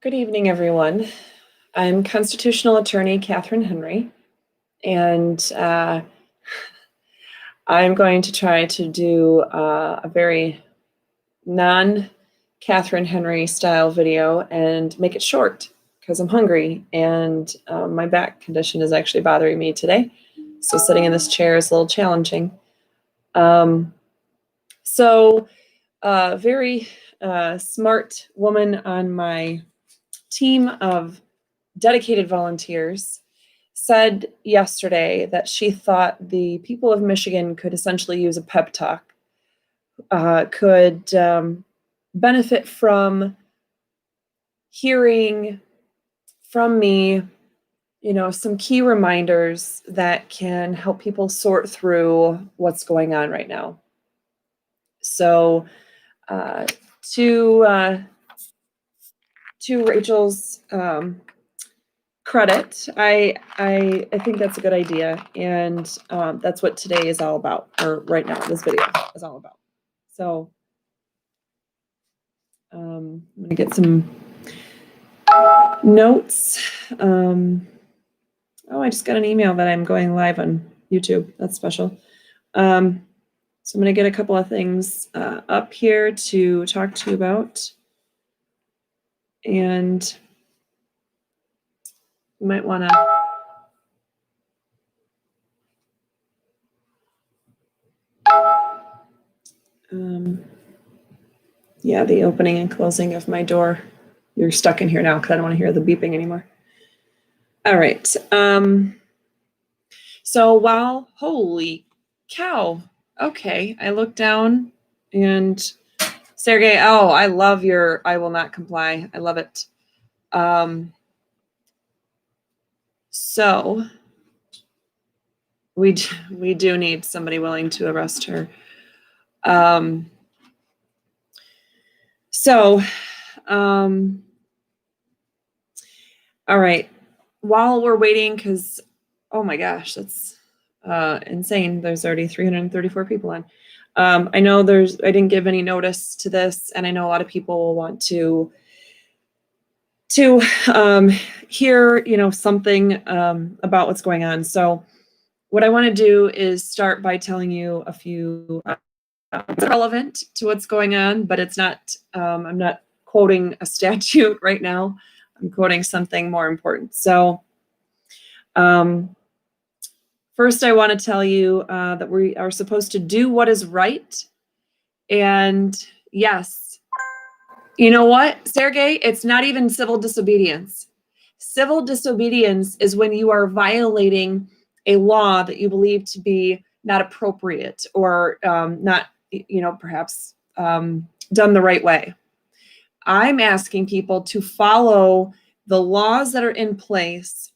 Good evening, everyone. I'm constitutional attorney Catherine Henry, and I'm going to try to do a very non-Catherine Henry style video and make it short because I'm hungry and my back condition is actually bothering me today. So sitting in this chair is a little challenging. Very smart woman on my team of dedicated volunteers said yesterday that she thought the people of Michigan could essentially use a pep talk, could benefit from hearing from me, some key reminders that can help people sort through what's going on right now. So to Rachel's credit, I think that's a good idea, and that's what today is all about, or right now this video is all about. So I'm gonna get some notes. I just got an email that I'm going live on YouTube. That's special. So I'm gonna get a couple of things up here to talk to you about, and you might want to yeah, the opening and closing of my door. You're stuck in here now because I don't want to hear the beeping anymore. All right. So while, holy cow. Okay, I look down and Sergey, oh, I love your I will not comply. I love it. So we do need somebody willing to arrest her. All right. While we're waiting, because, oh my gosh, that's insane. There's already 334 people on. I know I didn't give any notice to this, and I know a lot of people will want to hear, something about what's going on. So what I want to do is start by telling you a few relevant to what's going on, but it's not, I'm not quoting a statute right now. I'm quoting something more important. So first, I want to tell you that we are supposed to do what is right. And yes, you know what, Sergey? It's not even civil disobedience. Civil disobedience is when you are violating a law that you believe to be not appropriate or not, perhaps done the right way. I'm asking people to follow the laws that are in place,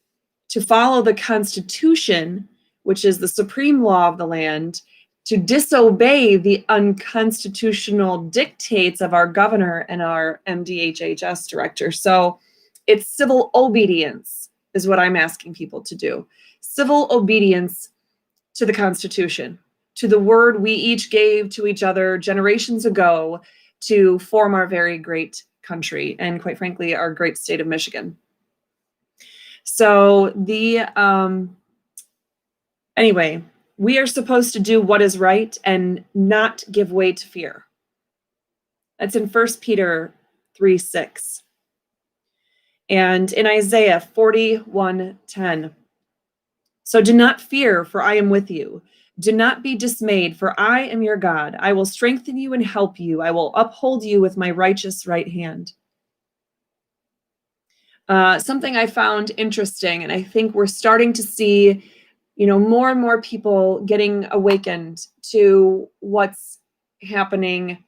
to follow the Constitution, which is the supreme law of the land, to disobey the unconstitutional dictates of our governor and our MDHHS director. So it's civil obedience is what I'm asking people to do. Civil obedience to the Constitution, to the word we each gave to each other generations ago to form our very great country and, quite frankly, our great state of Michigan. So anyway, we are supposed to do what is right and not give way to fear. That's in 1 Peter 3:6. And in Isaiah 41:10. So do not fear, for I am with you. Do not be dismayed, for I am your God. I will strengthen you and help you. I will uphold you with my righteous right hand. Something I found interesting, and I think we're starting to see, more and more people getting awakened to what's happening,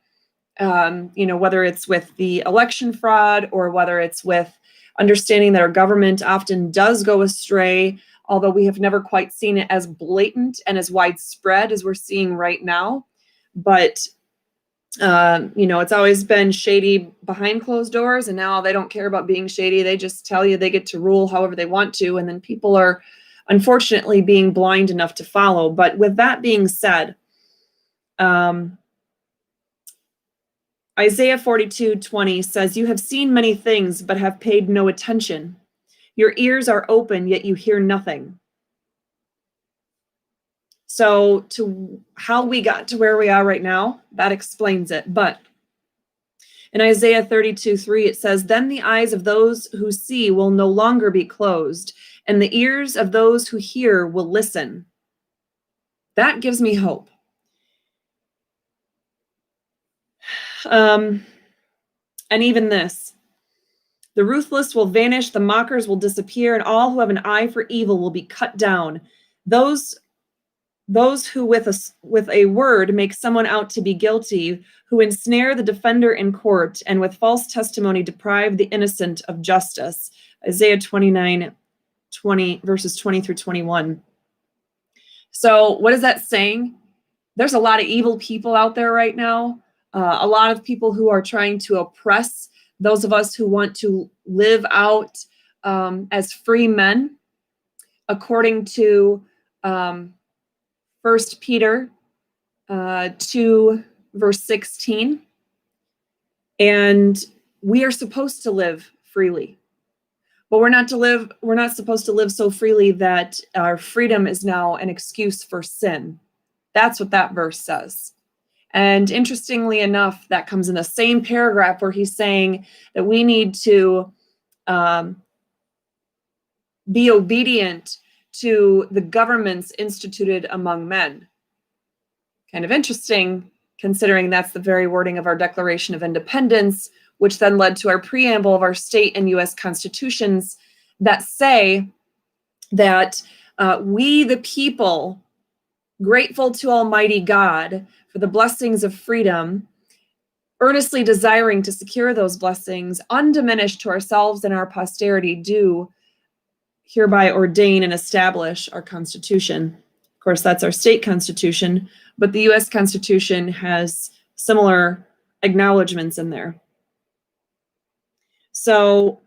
whether it's with the election fraud or whether it's with understanding that our government often does go astray, although we have never quite seen it as blatant and as widespread as we're seeing right now. But, it's always been shady behind closed doors, and now they don't care about being shady. They just tell you they get to rule however they want to, and then people are unfortunately being blind enough to follow. But with that being said, Isaiah 42:20 says, "You have seen many things, but have paid no attention. Your ears are open, yet you hear nothing." So to how we got to where we are right now, that explains it. But in Isaiah 32:3, it says, "Then the eyes of those who see will no longer be closed, and the ears of those who hear will listen." That gives me hope. And even this, "The ruthless will vanish, the mockers will disappear, and all who have an eye for evil will be cut down. Those who with a word make someone out to be guilty, who ensnare the defender in court, and with false testimony deprive the innocent of justice." Isaiah 29:20, verses 20 through 21. So what is that saying? There's a lot of evil people out there right now. A lot of people who are trying to oppress those of us who want to live out as free men, according to 1 Peter 2, verse 16. And we are supposed to live freely. But we're not supposed to live so freely that our freedom is now an excuse for sin. That's what that verse says. And interestingly enough, that comes in the same paragraph where he's saying that we need to be obedient to the governments instituted among men. Kind of interesting, considering that's the very wording of our Declaration of Independence, which then led to our preamble of our state and U.S. constitutions that say that we, the people, grateful to Almighty God for the blessings of freedom, earnestly desiring to secure those blessings, undiminished to ourselves and our posterity, do hereby ordain and establish our Constitution. Of course, that's our state constitution, but the U.S. Constitution has similar acknowledgments in there. So,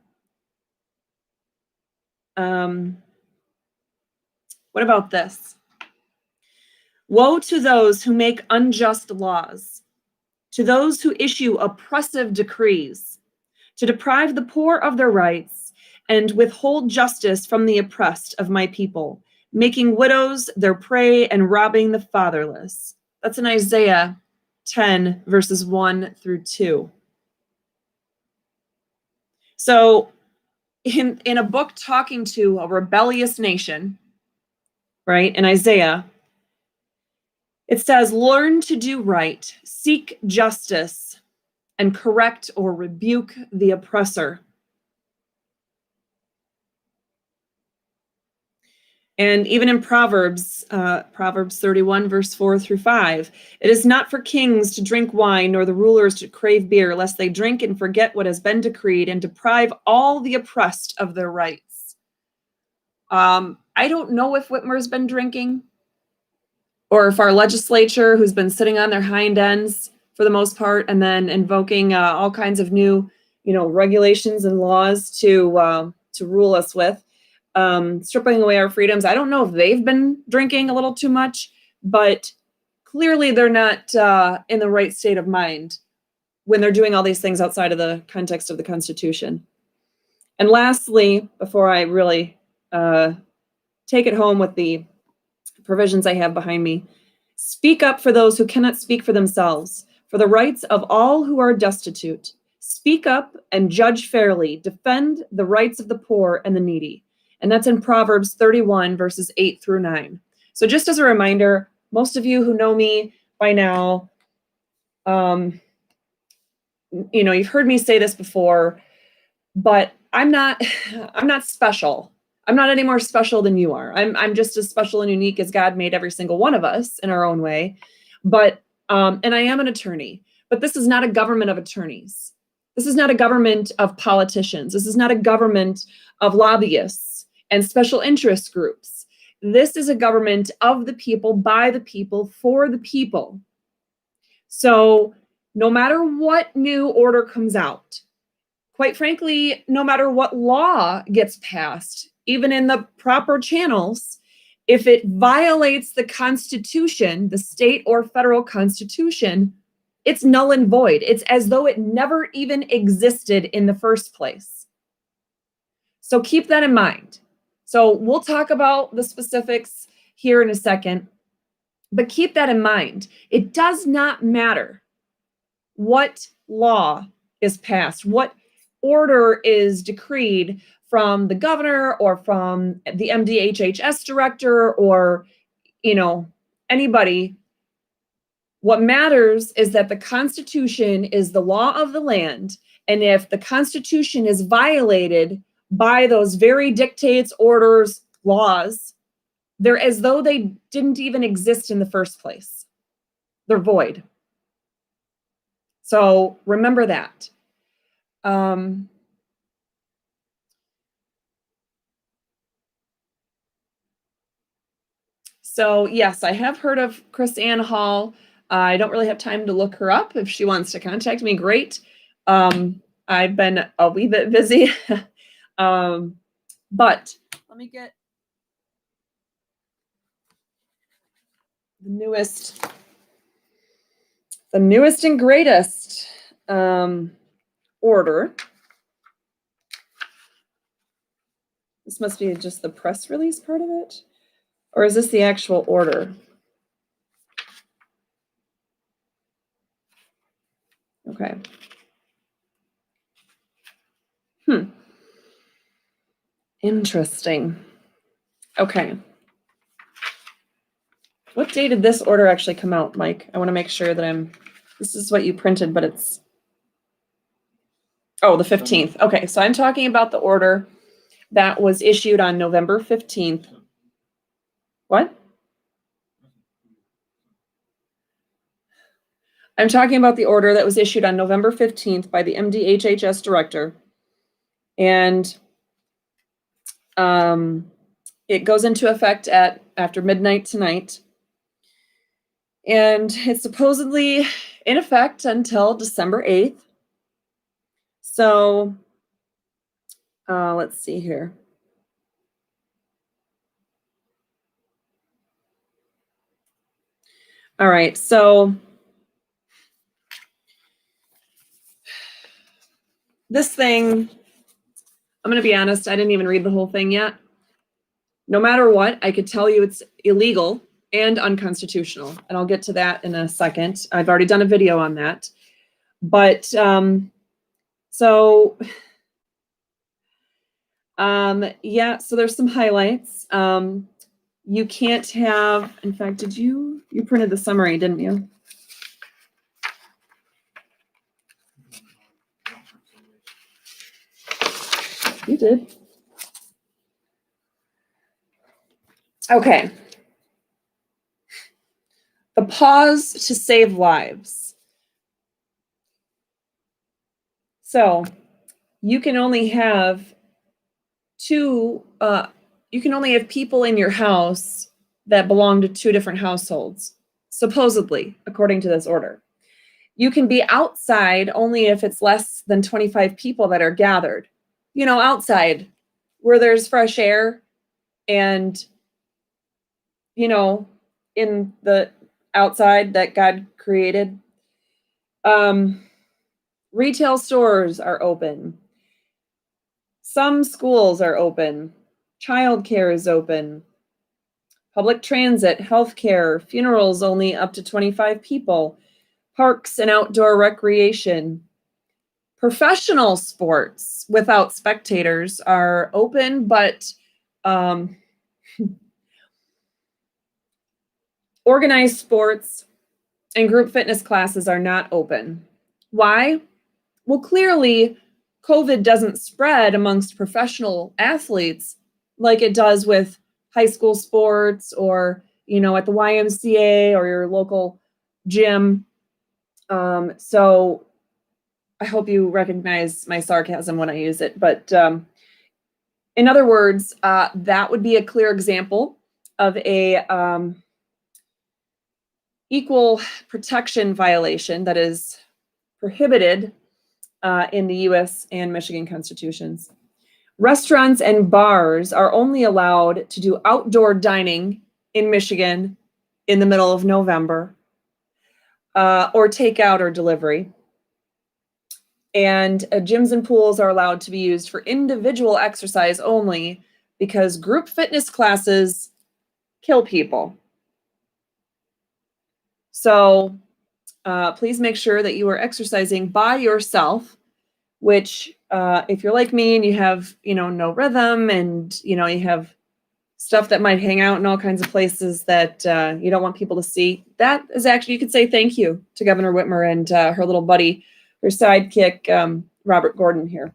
what about this? "Woe to those who make unjust laws, to those who issue oppressive decrees, to deprive the poor of their rights and withhold justice from the oppressed of my people, making widows their prey and robbing the fatherless." That's in Isaiah 10, verses 1 through 2. So in a book talking to a rebellious nation, right, in Isaiah, it says, "Learn to do right, seek justice, and correct or rebuke the oppressor." And even in Proverbs 31, verse 4 through 5, "It is not for kings to drink wine, nor the rulers to crave beer, lest they drink and forget what has been decreed, and deprive all the oppressed of their rights." I don't know if Whitmer's been drinking, or if our legislature, who's been sitting on their hind ends for the most part, and then invoking all kinds of new, regulations and laws to rule us with, stripping away our freedoms. I don't know if they've been drinking a little too much, but clearly they're not in the right state of mind when they're doing all these things outside of the context of the Constitution. And lastly, before I really take it home with the provisions I have behind me, "Speak up for those who cannot speak for themselves, for the rights of all who are destitute. Speak up and judge fairly. Defend the rights of the poor and the needy." And that's in Proverbs 31, verses 8 through 9. So just as a reminder, most of you who know me by now, you've heard me say this before, but I'm not special. I'm not any more special than you are. I'm just as special and unique as God made every single one of us in our own way. But and I am an attorney, but this is not a government of attorneys. This is not a government of politicians. This is not a government of lobbyists and special interest groups. This is a government of the people, by the people, for the people. So no matter what new order comes out, quite frankly, no matter what law gets passed, even in the proper channels, if it violates the Constitution, the state or federal Constitution, it's null and void. It's as though it never even existed in the first place. So keep that in mind. So we'll talk about the specifics here in a second, but keep that in mind. It does not matter what law is passed, what order is decreed from the governor or from the MDHHS director or, anybody. What matters is that the Constitution is the law of the land. And if the Constitution is violated by those very dictates, orders, laws, they're as though they didn't even exist in the first place. They're void. So remember that. So yes, I have heard of Chris Ann Hall. I don't really have time to look her up. If she wants to contact me, great. I've been a wee bit busy. But let me get the newest and greatest order. This must be just the press release part of it. Or is this the actual order? Okay. Interesting. Okay. What day did this order actually come out, Mike? I want to make sure that this is what you printed, but it's, the 15th. Okay, so I'm talking about the order that was issued on November 15th. What? I'm talking about the order that was issued on November 15th by the MDHHS director. And it goes into effect after midnight tonight. And it's supposedly in effect until December 8th. So let's see here. All right, so this thing, I'm going to be honest, I didn't even read the whole thing yet. No matter what, I could tell you it's illegal and unconstitutional, and I'll get to that in a second. I've already done a video on that. But so there's some highlights. You can't have, in fact, you printed the summary, didn't you? You did. Okay. The pause to save lives. So you can only have people in your house that belong to two different households, supposedly, according to this order. You can be outside only if it's less than 25 people that are gathered. Outside where there's fresh air and, in the outside that God created. Retail stores are open. Some schools are open. Childcare is open. Public transit, healthcare, funerals only up to 25 people. Parks and outdoor recreation. Professional sports without spectators are open, but organized sports and group fitness classes are not open. Why? Well, clearly, COVID doesn't spread amongst professional athletes like it does with high school sports or, at the YMCA or your local gym. So I hope you recognize my sarcasm when I use it. But in other words, that would be a clear example of a equal protection violation that is prohibited in the U.S. and Michigan constitutions. Restaurants and bars are only allowed to do outdoor dining in Michigan in the middle of November. or takeout or delivery. And gyms and pools are allowed to be used for individual exercise only because group fitness classes kill people. So please make sure that you are exercising by yourself, which if you're like me and you have, no rhythm and, you have stuff that might hang out in all kinds of places that you don't want people to see, that is actually, you could say thank you to Governor Whitmer and her little buddy, her sidekick, Robert Gordon here.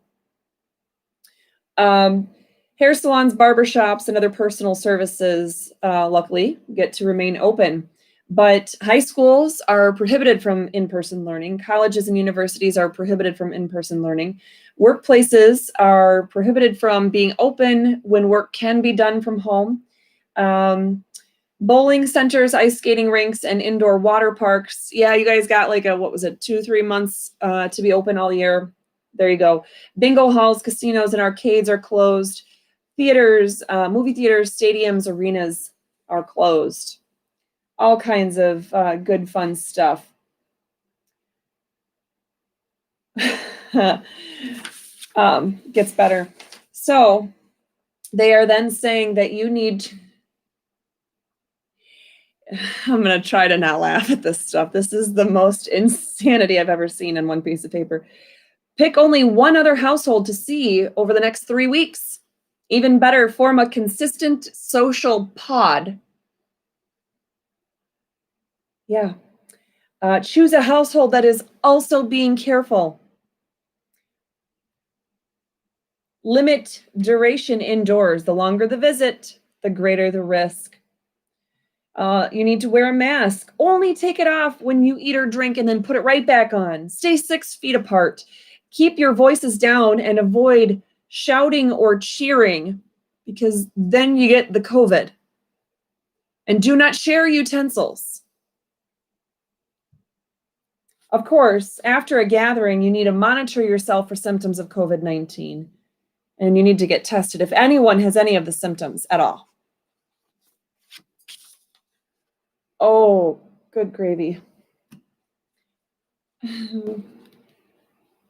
Hair salons, barbershops, and other personal services, luckily, get to remain open. But high schools are prohibited from in-person learning. Colleges and universities are prohibited from in-person learning. Workplaces are prohibited from being open when work can be done from home. Bowling centers, ice skating rinks, and indoor water parks. Yeah, you guys got like 2-3 months to be open all year. There you go. Bingo halls, casinos, and arcades are closed. Theaters, movie theaters, stadiums, arenas are closed. All kinds of good, fun stuff. Gets better. So they are then saying that you need I'm going to try to not laugh at this stuff. This is the most insanity I've ever seen in one piece of paper. Pick only one other household to see over the next 3 weeks. Even better, form a consistent social pod. Yeah. Choose a household that is also being careful. Limit duration indoors. The longer the visit, the greater the risk. You need to wear a mask. Only take it off when you eat or drink and then put it right back on. Stay 6 feet apart. Keep your voices down and avoid shouting or cheering because then you get the COVID. And do not share utensils. Of course, after a gathering, you need to monitor yourself for symptoms of COVID-19. And you need to get tested if anyone has any of the symptoms at all. Oh, good gravy.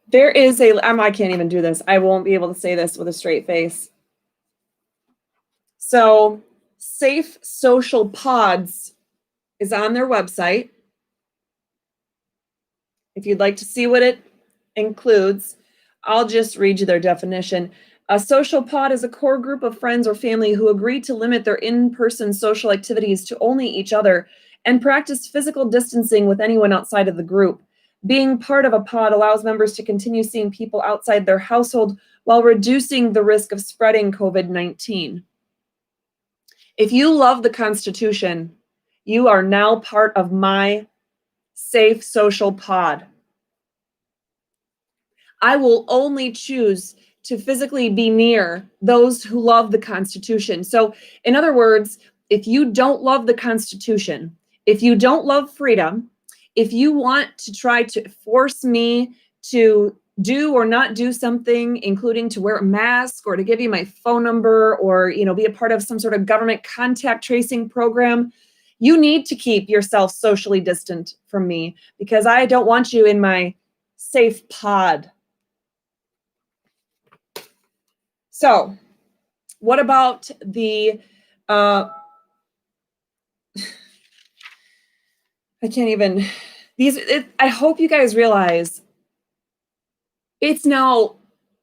There is I can't even do this. I won't be able to say this with a straight face. So, Safe Social Pods is on their website. If you'd like to see what it includes, I'll just read you their definition. A social pod is a core group of friends or family who agree to limit their in-person social activities to only each other and practice physical distancing with anyone outside of the group. Being part of a pod allows members to continue seeing people outside their household while reducing the risk of spreading COVID-19. If you love the Constitution, you are now part of my Safe Social Pod. I will only choose to physically be near those who love the Constitution. So, in other words, if you don't love the Constitution, if you don't love freedom, if you want to try to force me to do or not do something, including to wear a mask or to give you my phone number or, be a part of some sort of government contact tracing program, you need to keep yourself socially distant from me because I don't want you in my safe pod. So, what about the, I can't even, I hope you guys realize it's now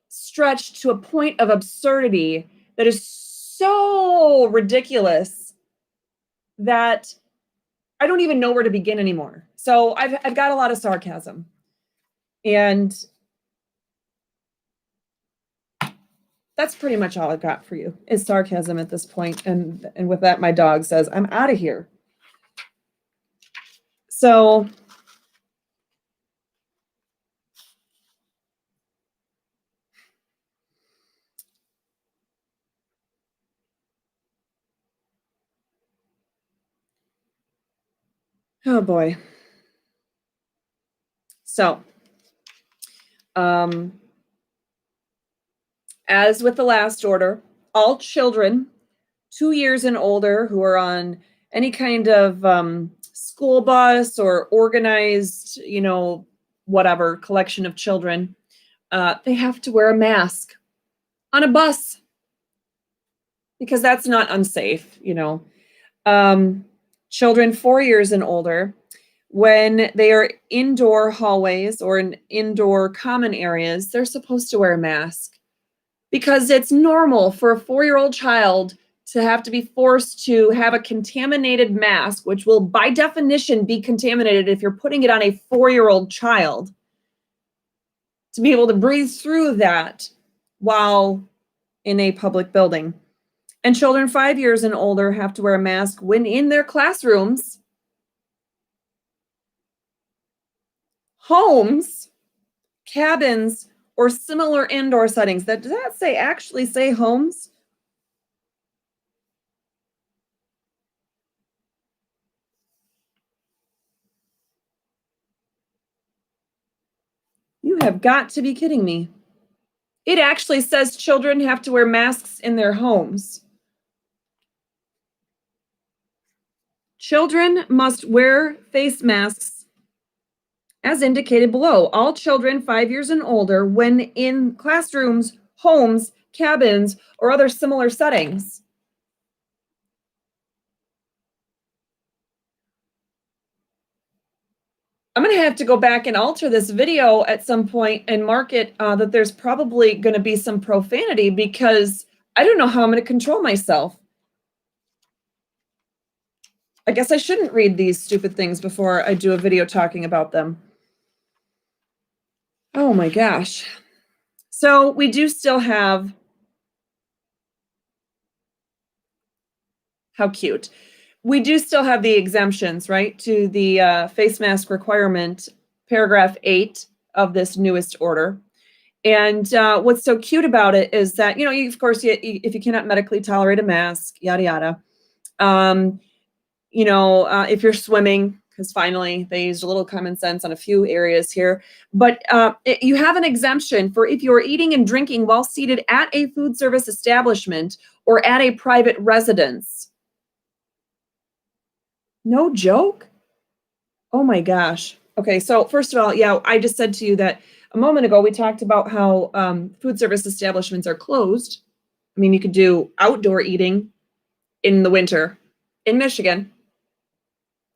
stretched to a point of absurdity that is so ridiculous that I don't even know where to begin anymore. So I've got a lot of sarcasm. And that's pretty much all I've got for you is sarcasm at this point. And with that, my dog says, I'm out of here. So oh boy. So, as with the last order, all children 2 years and older who are on any kind of school bus or organized, whatever collection of children, they have to wear a mask on a bus because that's not unsafe. Children 4 years and older, when they are indoor hallways or in indoor common areas, they're supposed to wear a mask because it's normal for a 4-year-old child to have to be forced to have a contaminated mask, which will by definition be contaminated if you're putting it on a 4-year-old child, to be able to breathe through that while in a public building. And children 5 years and older have to wear a mask when in their classrooms, homes, cabins, or similar indoor settings. Does that actually say homes? You have got to be kidding me. It actually says children have to wear masks in their homes. Children must wear face masks as indicated below. All children 5 years and older when in classrooms, homes, cabins, or other similar settings. I'm going to have to go back and alter this video at some point and mark it that there's probably going to be some profanity because I don't know how I'm going to control myself. I guess I shouldn't read these stupid things before I do a video talking about them. Oh my gosh. So we do still have, how cute. We do still have the exemptions, right, to the face mask requirement, paragraph 8 of this newest order. And what's so cute about it is that, of course, if you cannot medically tolerate a mask, yada, yada. If you're swimming, because finally they used a little common sense on a few areas here, but you have an exemption for if you're eating and drinking while seated at a food service establishment or at a private residence. No joke? Oh my gosh. Okay, so first of all, yeah, I just said to you that a moment ago we talked about how food service establishments are closed. I mean, you could do outdoor eating in the winter in Michigan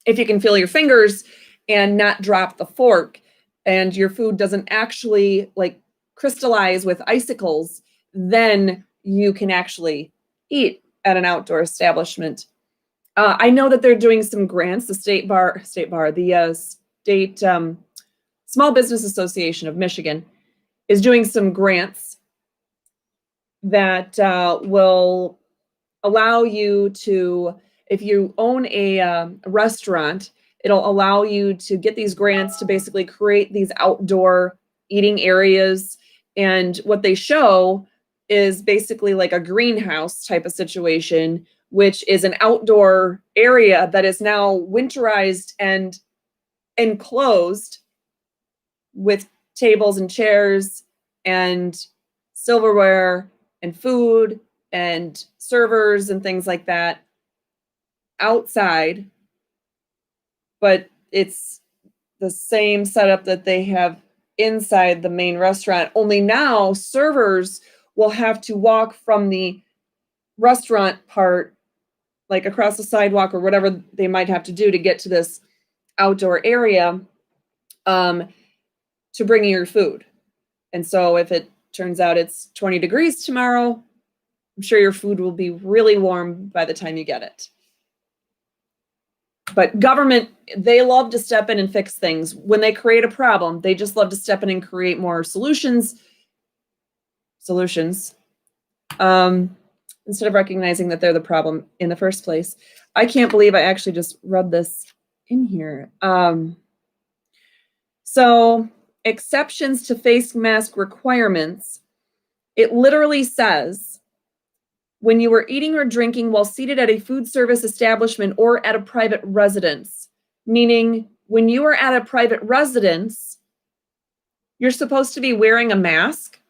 if you can feel your fingers and not drop the fork and your food doesn't actually like crystallize with icicles, then you can actually eat at an outdoor establishment. I know that they're doing some grants. The state Small Business Association of Michigan is doing some grants that will allow you to, if you own a restaurant, it'll allow you to get these grants to basically create these outdoor eating areas. And what they show is basically like a greenhouse type of situation, which is an outdoor area that is now winterized and enclosed with tables and chairs and silverware and food and servers and things like that outside, but it's the same setup that they have inside the main restaurant. Only now servers will have to walk from the restaurant part, like across the sidewalk or whatever they might have to do to get to this outdoor area to bring you your food. And so if it turns out it's 20 degrees tomorrow, I'm sure your food will be really warm by the time you get it. But government, they love to step in and fix things. When they create a problem, they just love to step in and create more solutions. Instead of recognizing that they're the problem in the first place. I can't believe I actually just read this in here. So exceptions to face mask requirements, it literally says, when you are eating or drinking while seated at a food service establishment or at a private residence, meaning when you are at a private residence, you're supposed to be wearing a mask.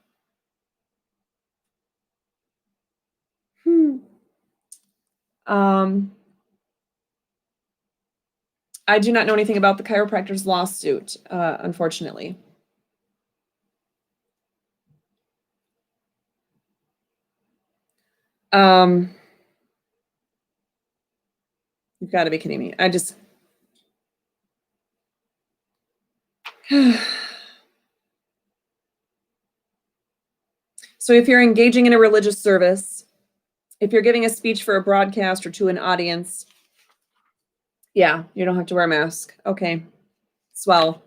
I do not know anything about the chiropractor's lawsuit, unfortunately. You've got to be kidding me. I just... So if you're engaging in a religious service, if you're giving a speech for a broadcast or to an audience, yeah, you don't have to wear a mask. Okay, swell.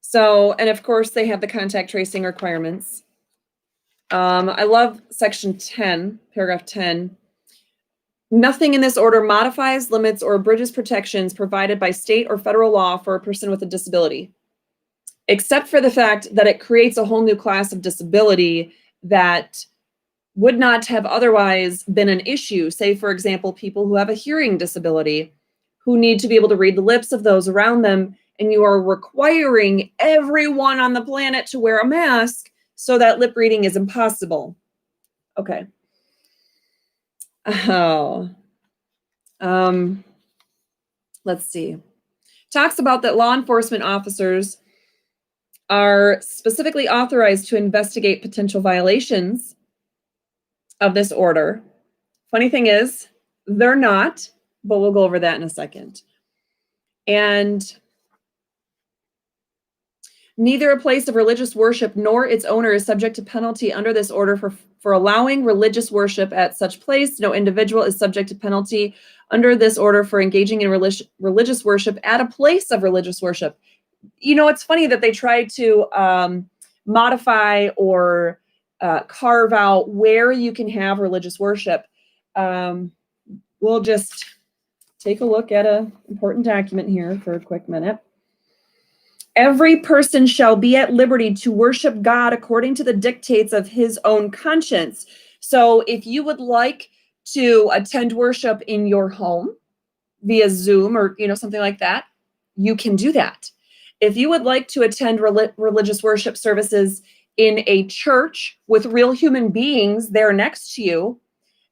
So, and of course they have the contact tracing requirements. I love section 10, paragraph 10. Nothing in this order modifies, limits, or abridges protections provided by state or federal law for a person with a disability, except for the fact that it creates a whole new class of disability that would not have otherwise been an issue. Say, for example, people who have a hearing disability, who need to be able to read the lips of those around them, and you are requiring everyone on the planet to wear a mask so that lip reading is impossible. Okay. Oh. Let's see. Talks about that law enforcement officers are specifically authorized to investigate potential violations of this order. Funny thing is, they're not, but we'll go over that in a second. And neither a place of religious worship nor its owner is subject to penalty under this order for allowing religious worship at such place. No individual is subject to penalty under this order for engaging in religious worship at a place of religious worship. You know, it's funny that they try to modify or carve out where you can have religious worship. We'll just take a look at an important document here for a quick minute. Every person shall be at liberty to worship God according to the dictates of his own conscience. So if you would like to attend worship in your home via Zoom or, something like that, you can do that. If you would like to attend religious worship services in a church with real human beings there next to you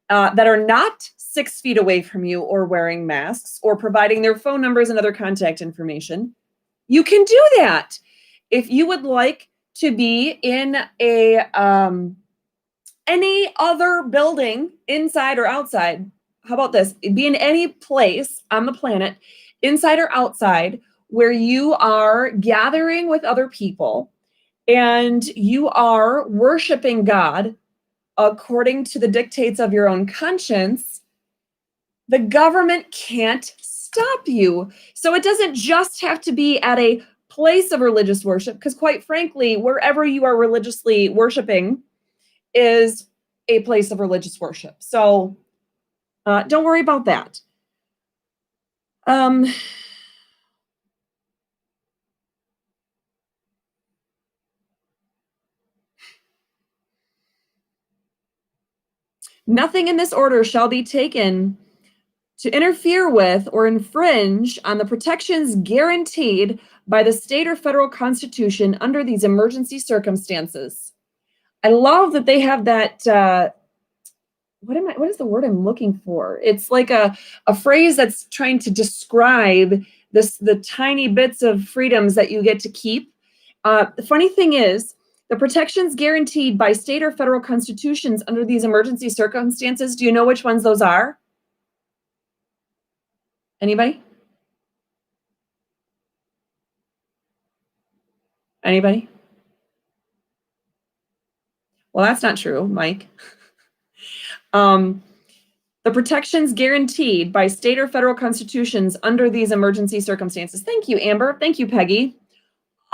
that are not 6 feet away from you or wearing masks or providing their phone numbers and other contact information, you can do that. If you would like to be in any other building, inside or outside, how about this? Be in any place on the planet, inside or outside, where you are gathering with other people and you are worshiping God according to the dictates of your own conscience, the government can't stop you. So it doesn't just have to be at a place of religious worship, because quite frankly, wherever you are religiously worshiping is a place of religious worship. So don't worry about that. Nothing in this order shall be taken to interfere with or infringe on the protections guaranteed by the state or federal constitution under these emergency circumstances. I love that they have that, what is the word I'm looking for? It's like a phrase that's trying to describe the tiny bits of freedoms that you get to keep. The funny thing is, the protections guaranteed by state or federal constitutions under these emergency circumstances, do you know which ones those are? Anybody? Anybody? Well, that's not true, Mike. The protections guaranteed by state or federal constitutions under these emergency circumstances. Thank you, Amber. Thank you, Peggy.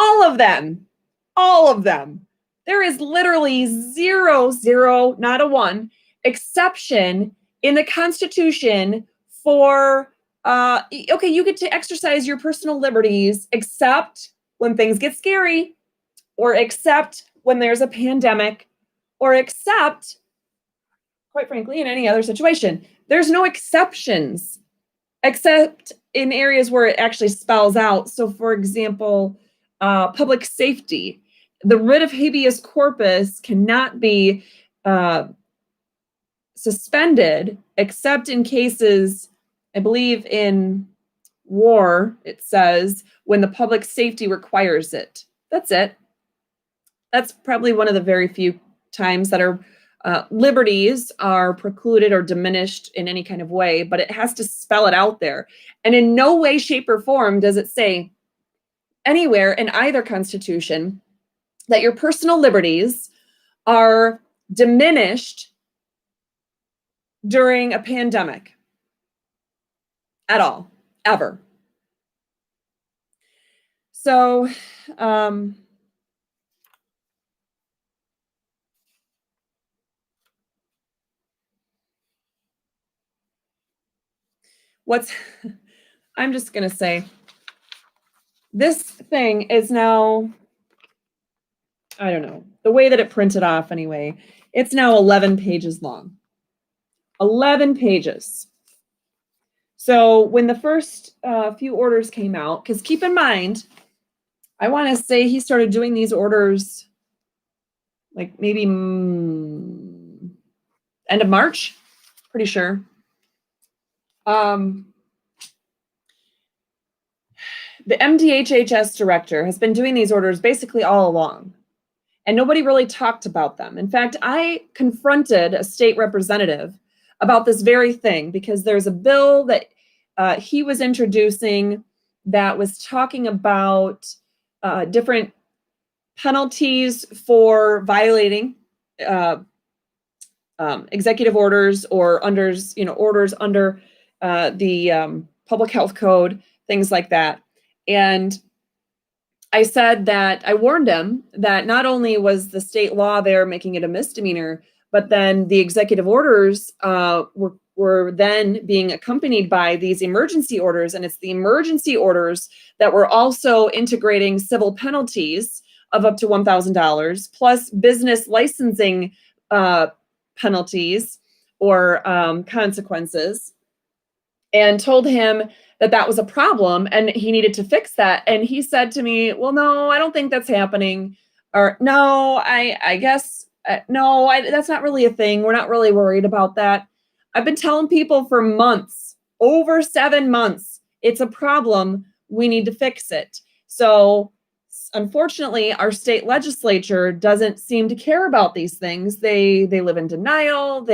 All of them. All of them. There is literally zero, not a one, exception in the Constitution for, okay, you get to exercise your personal liberties except when things get scary, or except when there's a pandemic, or except, quite frankly, in any other situation. There's no exceptions except in areas where it actually spells out. So, for example, public safety. The writ of habeas corpus cannot be suspended except in cases, I believe in war, it says, when the public safety requires it. That's it. That's probably one of the very few times that our liberties are precluded or diminished in any kind of way, but it has to spell it out there. And in no way, shape, or form does it say anywhere in either constitution that your personal liberties are diminished during a pandemic at all, ever. So, I'm just going to say, this thing is now, I don't know, the way that it printed off anyway, it's now 11 pages long. 11 pages. So when the first few orders came out, because keep in mind, I want to say he started doing these orders like maybe end of March, pretty sure. The MDHHS director has been doing these orders basically all along, and nobody really talked about them. In fact, I confronted a state representative about this very thing because there's a bill that he was introducing that was talking about different penalties for violating executive orders or orders under the public health code, things like that. And I said that I warned him that not only was the state law there making it a misdemeanor, but then the executive orders were then being accompanied by these emergency orders. And it's the emergency orders that were also integrating civil penalties of up to $1,000 plus business licensing penalties or consequences, and told him that that was a problem and he needed to fix that. And he said to me, well, no, I don't think that's happening. Or no, I guess, no, that's not really a thing. We're not really worried about that. I've been telling people for months, over 7 months, it's a problem. We need to fix it. So unfortunately, our state legislature doesn't seem to care about these things. They live in denial.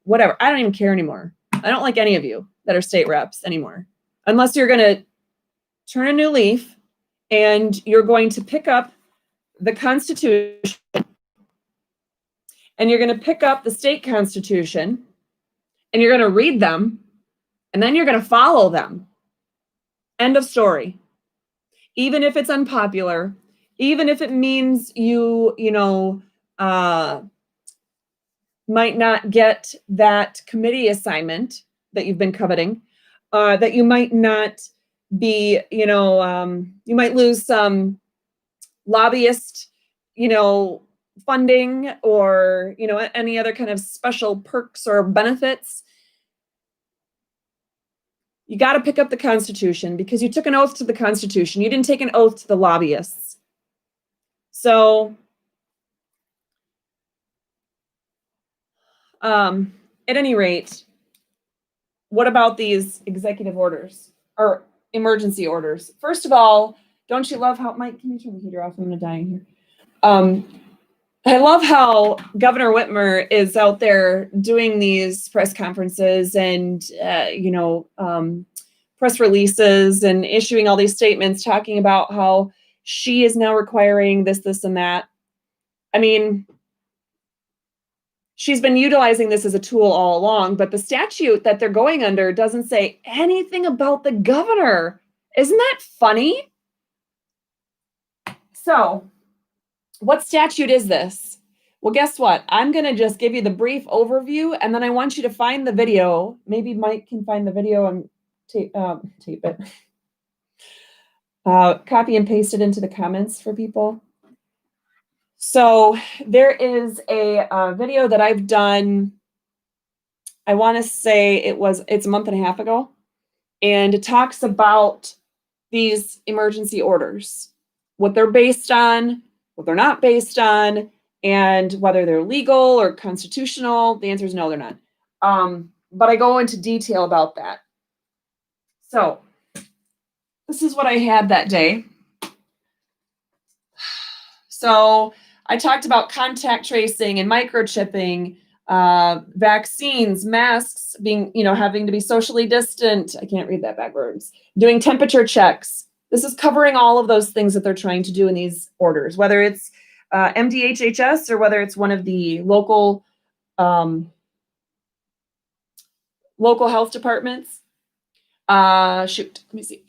Whatever. I don't even care anymore. I don't like any of you that are state reps anymore, unless you're going to turn a new leaf and you're going to pick up the Constitution and you're going to pick up the state constitution and you're going to read them and then you're going to follow them. End of story. Even if it's unpopular, even if it means you might not get that committee assignment that you've been coveting, that you might not be, you might lose some lobbyist, funding or, any other kind of special perks or benefits. You got to pick up the Constitution because you took an oath to the Constitution. You didn't take an oath to the lobbyists. So, at any rate, what about these executive orders or emergency orders? First of all, don't you love how, Mike, can you turn the heater off? I'm going to die in here. I love how Governor Whitmer is out there doing these press conferences and, press releases and issuing all these statements talking about how she is now requiring this, this, and that. I mean, she's been utilizing this as a tool all along, but the statute that they're going under doesn't say anything about the governor. Isn't that funny? So, what statute is this? Well, guess what? I'm going to just give you the brief overview, and then I want you to find the video. Maybe Mike can find the video and tape it. Copy and paste it into the comments for people. So there is a video that I've done, I want to say it's a month and a half ago, and it talks about these emergency orders, what they're based on, what they're not based on, and whether they're legal or constitutional. The answer is no, they're not. But I go into detail about that. So this is what I had that day. So I talked about contact tracing and microchipping, vaccines, masks, being, having to be socially distant. I can't read that backwards. Doing temperature checks. This is covering all of those things that they're trying to do in these orders, whether it's MDHHS or whether it's one of the local health departments. Let me see.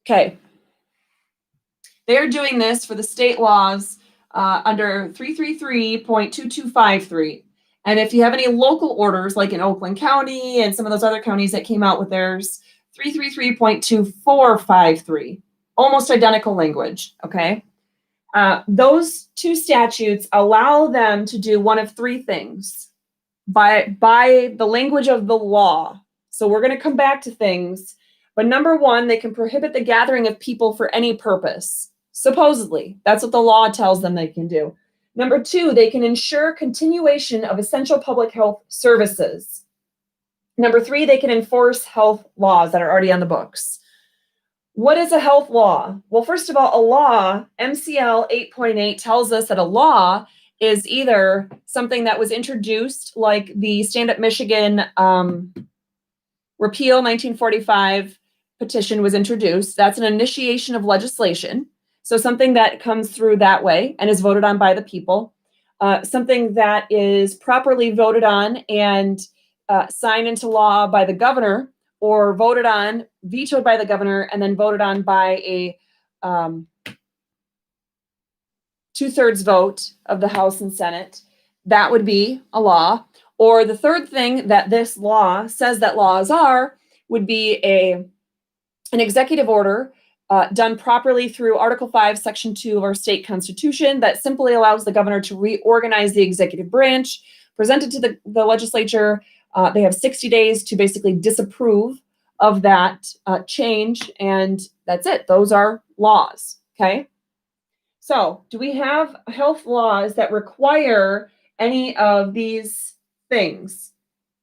Okay. They're doing this for the state laws under 333.2253. And if you have any local orders, like in Oakland County and some of those other counties that came out with theirs, 333.2453, almost identical language, okay? Those two statutes allow them to do one of three things by the language of the law. So we're going to come back to things, but number one, they can prohibit the gathering of people for any purpose. Supposedly, that's what the law tells them they can do. Number two, they can ensure continuation of essential public health services. Number three, they can enforce health laws that are already on the books. What is a health law? Well, first of all, a law, MCL 8.8 tells us that a law is either something that was introduced, like the Stand Up Michigan Repeal 1945 petition was introduced. That's an initiation of legislation. So something that comes through that way and is voted on by the people. Something that is properly voted on and signed into law by the governor, or voted on, vetoed by the governor, and then voted on by a 2/3 vote of the House and Senate. That would be a law. Or the third thing that this law says that laws are would be an executive order done properly through Article 5, Section 2 of our state constitution that simply allows the governor to reorganize the executive branch, present it to the legislature. They have 60 days to basically disapprove of that change, and that's it. Those are laws, okay? So do we have health laws that require any of these things?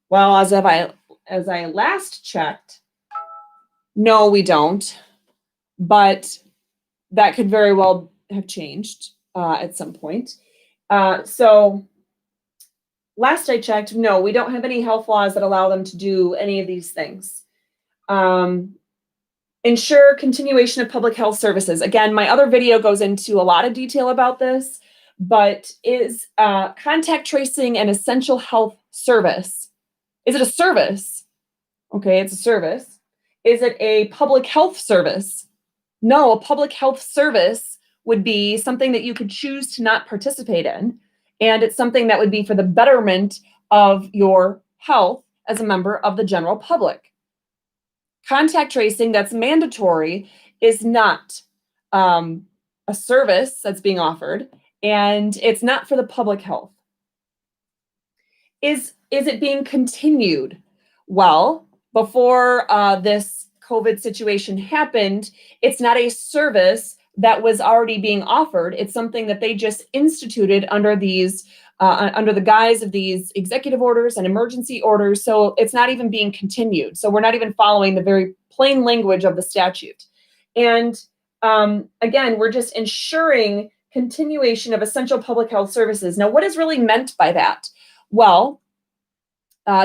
Well, as I last checked, no, we don't. But that could very well have changed at some point. So last I checked, no, we don't have any health laws that allow them to do any of these things. Ensure continuation of public health services. Again, my other video goes into a lot of detail about this, but is contact tracing an essential health service? Is it a service? Okay, it's a service. Is it a public health service? No, a public health service would be something that you could choose to not participate in. And it's something that would be for the betterment of your health as a member of the general public. Contact tracing that's mandatory is not a service that's being offered, and it's not for the public health. Is it being continued? Well, before this COVID situation happened, it's not a service that was already being offered. It's something that they just instituted under these, under the guise of these executive orders and emergency orders. So it's not even being continued. So we're not even following the very plain language of the statute. And again, we're just ensuring continuation of essential public health services. Now, what is really meant by that? Well,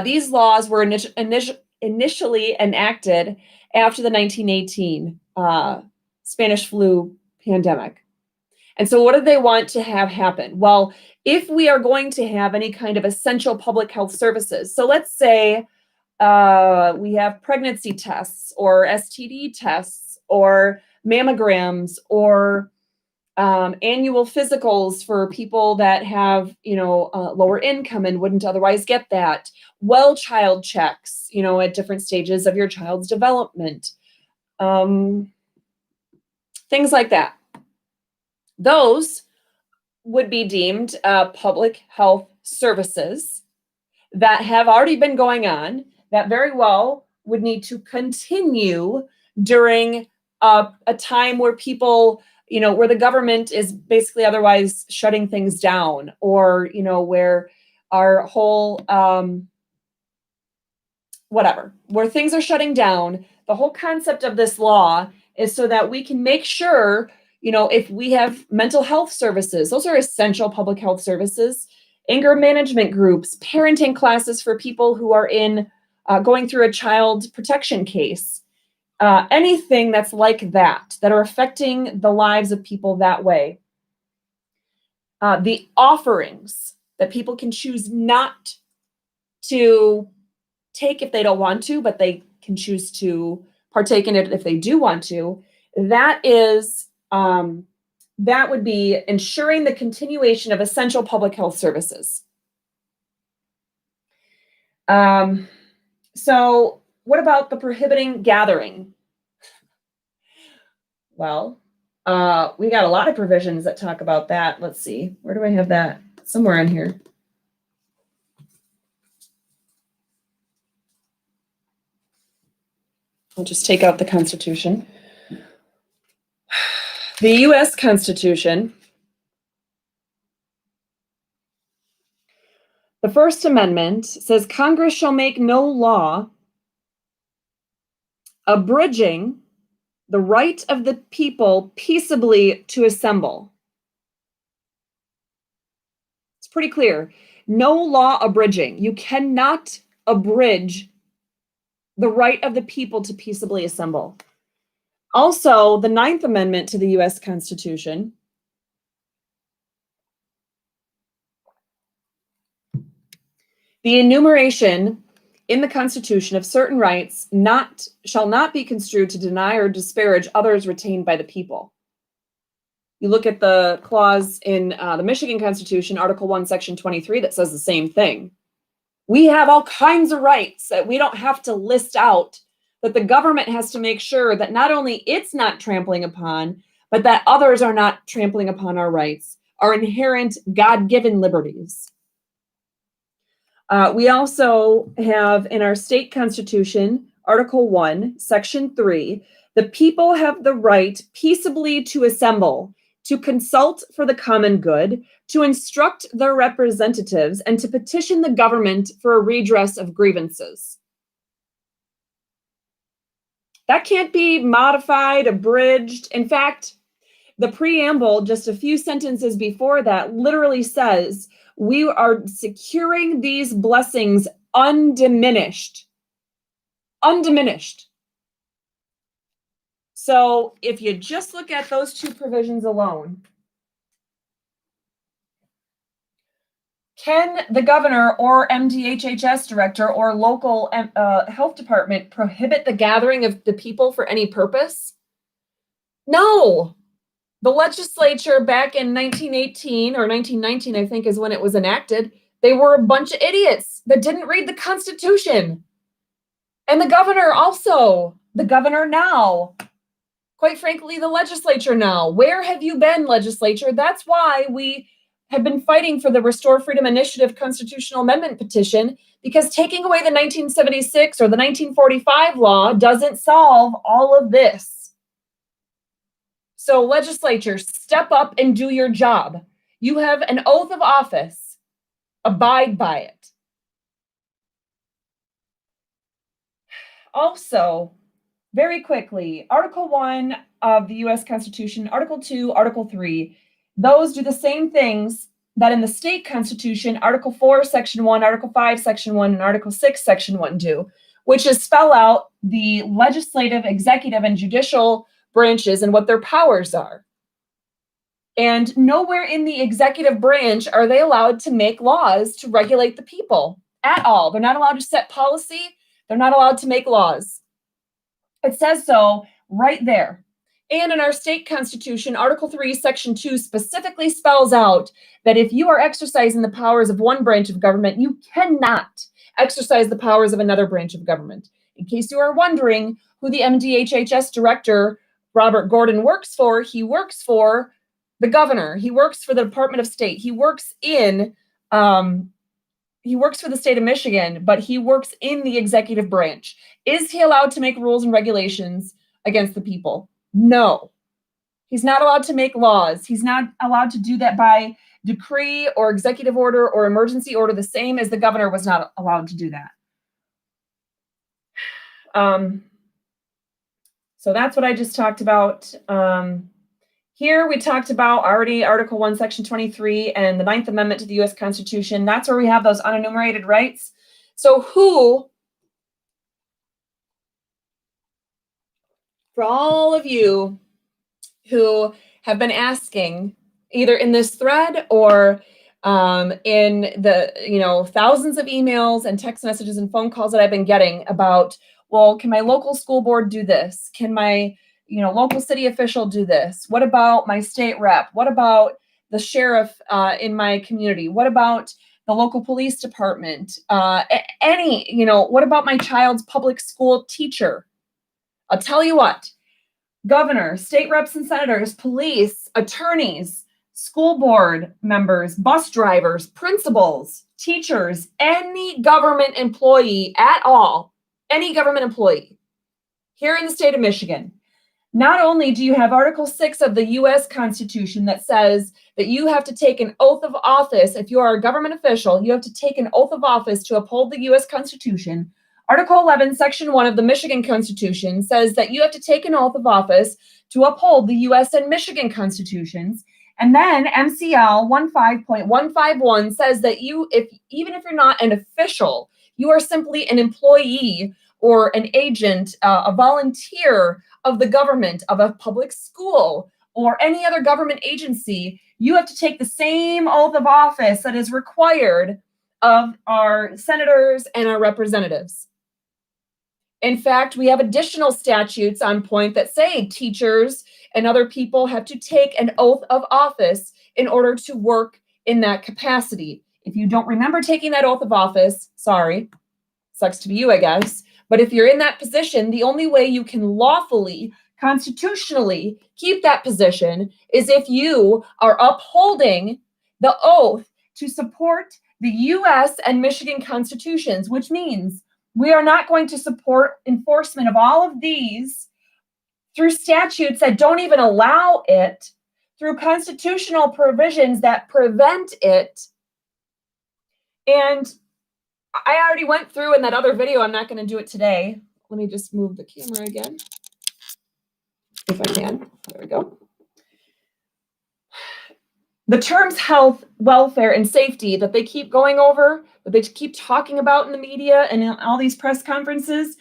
these laws were initially enacted after the 1918 Spanish flu pandemic. And so what do they want to have happen? Well, if we are going to have any kind of essential public health services, so let's say we have pregnancy tests or STD tests or mammograms or annual physicals for people that have, lower income and wouldn't otherwise get that. Well child checks, at different stages of your child's development. Things like that. Those would be deemed public health services that have already been going on that very well would need to continue during a time where people, where the government is basically otherwise shutting things down, or, where our whole, whatever, where things are shutting down, the whole concept of this law is so that we can make sure, if we have mental health services, those are essential public health services, anger management groups, parenting classes for people who are going through a child protection case, anything that's like that are affecting the lives of people that way. The offerings that people can choose not to take if they don't want to, but they can choose to partake in it if they do want to. That would be ensuring the continuation of essential public health services. So what about the prohibiting gathering? Well, we got a lot of provisions that talk about that. Let's see, where do I have that? Somewhere in here. I'll just take out the Constitution. The U.S. Constitution, the First Amendment says Congress shall make no law abridging the right of the people peaceably to assemble. It's pretty clear. No law abridging. You cannot abridge the right of the people to peaceably assemble. Also, the Ninth Amendment to the U.S. Constitution the enumeration in the Constitution of certain rights shall not be construed to deny or disparage others retained by the people. You look at the clause in the Michigan Constitution, Article 1, Section 23, that says the same thing. We have all kinds of rights that we don't have to list out, that the government has to make sure that not only it's not trampling upon, but that others are not trampling upon our rights, our inherent God-given liberties. We also have in our state constitution, Article 1, Section 3, the people have the right peaceably to assemble, to consult for the common good, to instruct their representatives, and to petition the government for a redress of grievances. That can't be modified, abridged. In fact, the preamble, just a few sentences before that, literally says, we are securing these blessings undiminished. Undiminished. So if you just look at those two provisions alone, can the governor or MDHHS director or local health department prohibit the gathering of the people for any purpose? No. The legislature back in 1918 or 1919, I think is when it was enacted, they were a bunch of idiots that didn't read the Constitution. And the governor also, the governor now, quite frankly, the legislature now. Where have you been, legislature? That's why we have been fighting for the Restore Freedom Initiative constitutional amendment petition, because taking away the 1976 or the 1945 law doesn't solve all of this. So legislature, step up and do your job. You have an oath of office. Abide by it. Also, very quickly, Article 1 of the U.S. Constitution, Article 2, Article 3, those do the same things that in the state constitution, Article 4, Section 1, Article 5, Section 1, and Article 6, Section 1 do, which is spell out the legislative, executive, and judicial branches and what their powers are. And nowhere in the executive branch are they allowed to make laws to regulate the people at all. They're not allowed to set policy. They're not allowed to make laws. It says so right there. And in our state constitution, Article 3, Section 2 specifically spells out that if you are exercising the powers of one branch of government, you cannot exercise the powers of another branch of government. In case you are wondering who the MDHHS director, Robert Gordon, works for, he works for the governor. He works for the Department of State. He works for the state of Michigan, but he works in the executive branch. Is he allowed to make rules and regulations against the people? No. He's not allowed to make laws. He's not allowed to do that by decree or executive order or emergency order the same as the governor was not allowed to do that. So that's what I just talked about. Here we talked about already Article 1, Section 23 and the 9th Amendment to the U.S. Constitution. That's where we have those unenumerated rights. So who, for all of you who have been asking, either in this thread or in the thousands of emails and text messages and phone calls that I've been getting about, well, can my local school board do this? Can my local city official do this? What about my state rep? What about the sheriff in my community? What about the local police department? What about my child's public school teacher? I'll tell you what, governor, state reps and senators, police, attorneys, school board members, bus drivers, principals, teachers, any government employee at all, any government employee here in the state of Michigan. Not only do you have Article 6 of the U.S. Constitution that says that you have to take an oath of office. If you are a government official, you have to take an oath of office to uphold the U.S. Constitution. Article 11, Section 1 of the Michigan Constitution says that you have to take an oath of office to uphold the U.S. and Michigan Constitutions. And then MCL 15.151 says that even if you're not an official, you are simply an employee or an agent, a volunteer of the government, of a public school, or any other government agency, you have to take the same oath of office that is required of our senators and our representatives. In fact, we have additional statutes on point that say teachers and other people have to take an oath of office in order to work in that capacity. If you don't remember taking that oath of office, sorry, sucks to be you, I guess. But if you're in that position, the only way you can lawfully, constitutionally keep that position is if you are upholding the oath to support the U.S. and Michigan constitutions, which means we are not going to support enforcement of all of these through statutes that don't even allow it, through constitutional provisions that prevent it. And I already went through in that other video. I'm not going to do it today. Let me just move the camera again, if I can. There we go. The terms health, welfare, and safety that they keep going over, that they keep talking about in the media and in all these press conferences,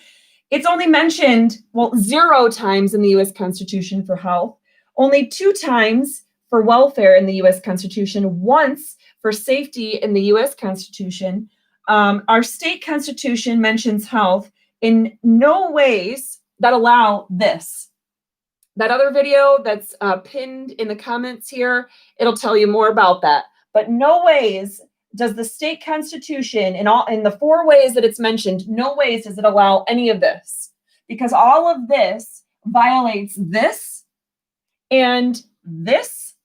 it's only mentioned, 0 times in the U.S. Constitution for health, only 2 times for welfare in the U.S. Constitution, once for safety in the U.S. Constitution. Our state constitution mentions health in no ways that allow this. That other video that's pinned in the comments here, it'll tell you more about that. But no ways does the state constitution, in the 4 ways that it's mentioned, no ways does it allow any of this. Because all of this violates this and this,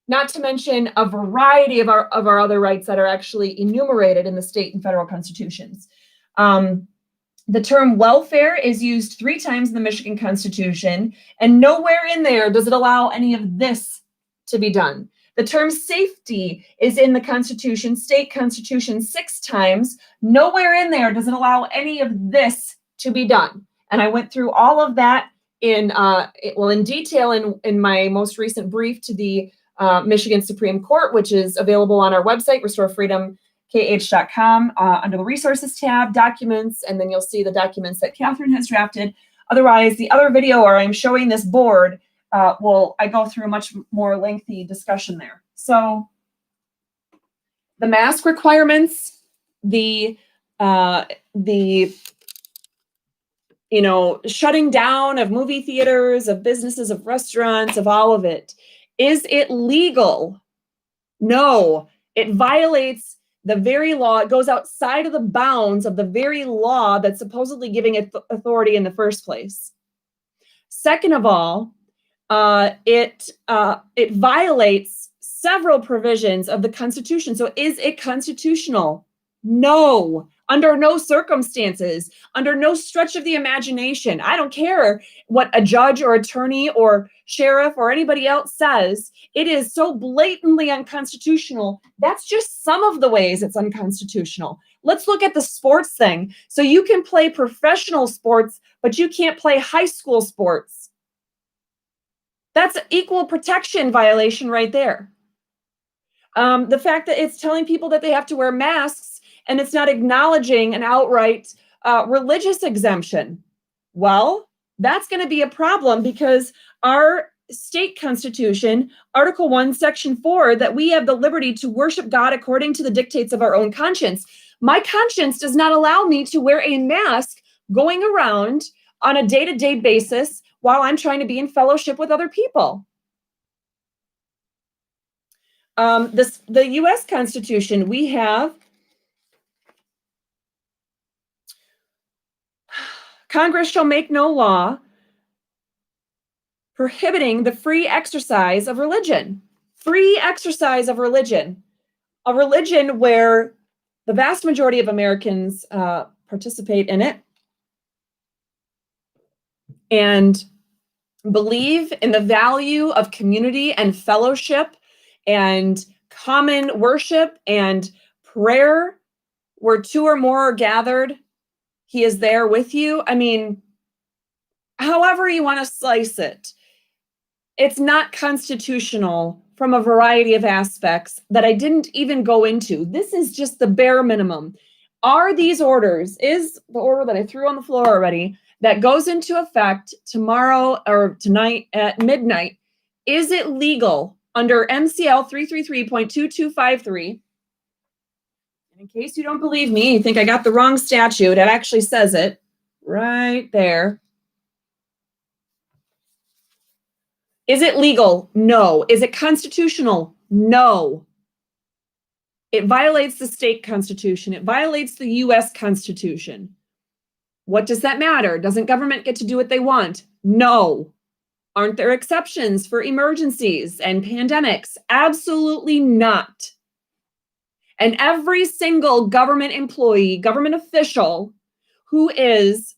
not to mention a variety of our other rights that are actually enumerated in the state and federal constitutions. The term welfare is used 3 times in the Michigan Constitution, and nowhere in there does it allow any of this to be done. The term safety is in the Constitution, state Constitution, 6 times. Nowhere in there does it allow any of this to be done. And I went through all of that in detail in my most recent brief to the Michigan Supreme Court, which is available on our website, restorefreedomkh.com, under the resources tab, documents, and then you'll see the documents that Catherine has drafted. Otherwise, the other video where I'm showing this board, I go through a much more lengthy discussion there. So the mask requirements, the shutting down of movie theaters, of businesses, of restaurants, of all of it. Is it legal? No, it violates the very law. It goes outside of the bounds of the very law that's supposedly giving it authority in the first place. Second of all, it violates several provisions of the Constitution. So is it constitutional? No. Under no circumstances, under no stretch of the imagination. I don't care what a judge or attorney or sheriff or anybody else says. It is so blatantly unconstitutional. That's just some of the ways it's unconstitutional. Let's look at the sports thing. So you can play professional sports, but you can't play high school sports. That's an equal protection violation right there. The fact that it's telling people that they have to wear masks and it's not acknowledging an outright religious exemption. Well, that's going to be a problem because our state constitution, Article 1, Section 4, that we have the liberty to worship God according to the dictates of our own conscience. My conscience does not allow me to wear a mask going around on a day-to-day basis while I'm trying to be in fellowship with other people. The U.S. Constitution, we have Congress shall make no law prohibiting the free exercise of religion. Free exercise of religion. A religion where the vast majority of Americans participate in it and believe in the value of community and fellowship and common worship and prayer, where two or more are gathered, he is there with you. I mean, however you want to slice it, it's not constitutional from a variety of aspects that I didn't even go into. This is just the bare minimum. Are these orders, is the order that I threw on the floor already, that goes into effect tomorrow or tonight at midnight, is it legal under MCL 333.2253? In case you don't believe me, you think I got the wrong statute, it actually says it right there. Is it legal? No. Is it constitutional? No. It violates the state constitution. It violates the U.S. Constitution. What does that matter? Doesn't government get to do what they want? No. Aren't there exceptions for emergencies and pandemics? Absolutely not. And every single government employee, government official who is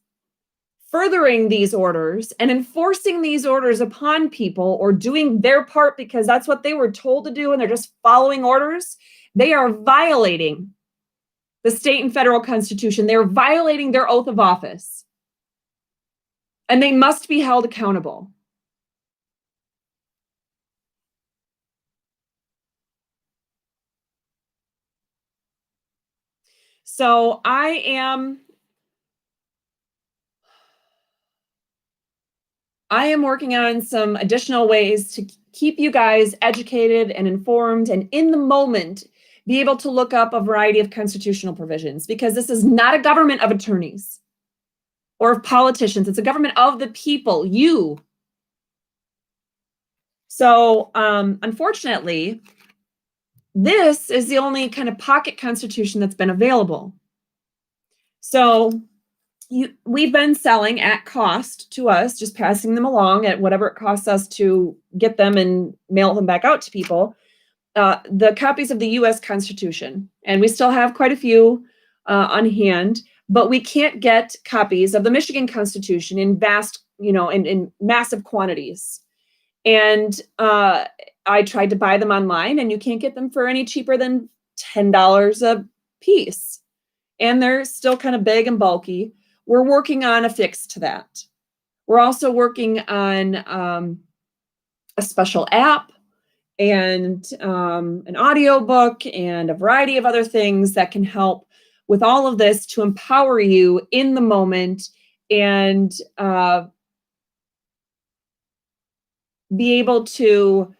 furthering these orders and enforcing these orders upon people or doing their part because that's what they were told to do and they're just following orders, they are violating the state and federal constitution. They're violating their oath of office. And they must be held accountable. So I am working on some additional ways to keep you guys educated and informed and in the moment be able to look up a variety of constitutional provisions, because this is not a government of attorneys or of politicians. It's a government of the people, you. So unfortunately, this is the only kind of pocket constitution that's been available. So we've been selling at cost to us, just passing them along at whatever it costs us to get them and mail them back out to people, the copies of the U.S. Constitution. And we still have quite a few on hand, but we can't get copies of the Michigan Constitution in vast, in massive quantities. And I tried to buy them online, and you can't get them for any cheaper than $10 a piece. And they're still kind of big and bulky. We're working on a fix to that. We're also working on a special app and an audio book and a variety of other things that can help with all of this to empower you in the moment and be able to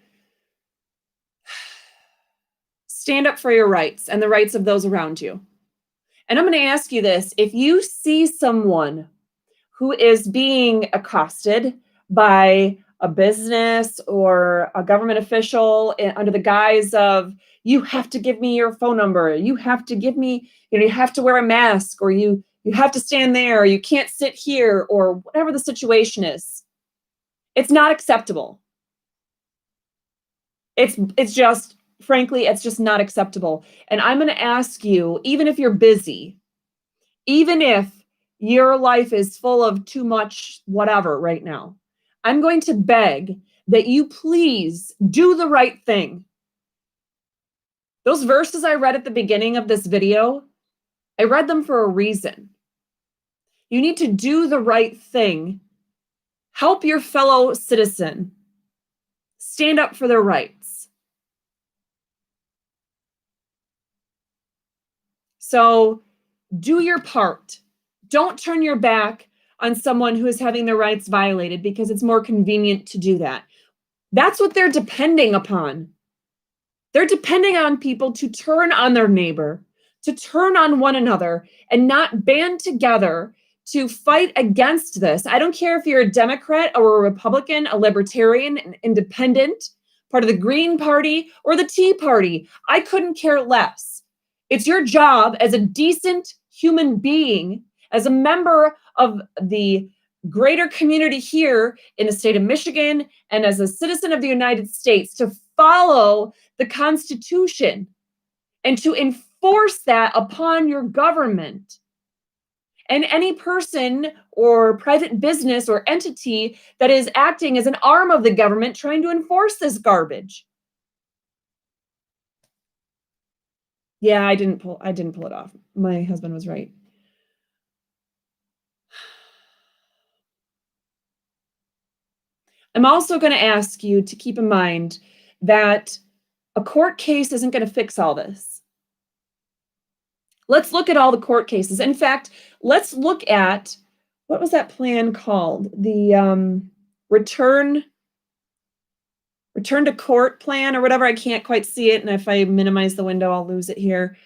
stand up for your rights and the rights of those around you. And I'm going to ask you this: if you see someone who is being accosted by a business or a government official under the guise of, you have to give me your phone number, you have to give me, you have to wear a mask, or you have to stand there, or you can't sit here, or whatever the situation is, it's not acceptable. It's just, frankly, it's just not acceptable. And I'm going to ask you, even if you're busy, even if your life is full of too much whatever right now, I'm going to beg that you please do the right thing. Those verses I read at the beginning of this video, I read them for a reason. You need to do the right thing. Help your fellow citizen. Stand up for their rights. So do your part. Don't turn your back on someone who is having their rights violated because it's more convenient to do that. That's what they're depending upon. They're depending on people to turn on their neighbor, to turn on one another, and not band together to fight against this. I don't care if you're a Democrat or a Republican, a Libertarian, an Independent, part of the Green Party, or the Tea Party. I couldn't care less. It's your job as a decent human being, as a member of the greater community here in the state of Michigan, and as a citizen of the United States, to follow the Constitution and to enforce that upon your government and any person or private business or entity that is acting as an arm of the government trying to enforce this garbage. Yeah, I didn't pull it off. My husband was right. I'm also going to ask you to keep in mind that a court case isn't going to fix all this. Let's look at all the court cases. In fact, let's look at, what was that plan called? The return to court plan or whatever. I can't quite see it. And if I minimize the window, I'll lose it here.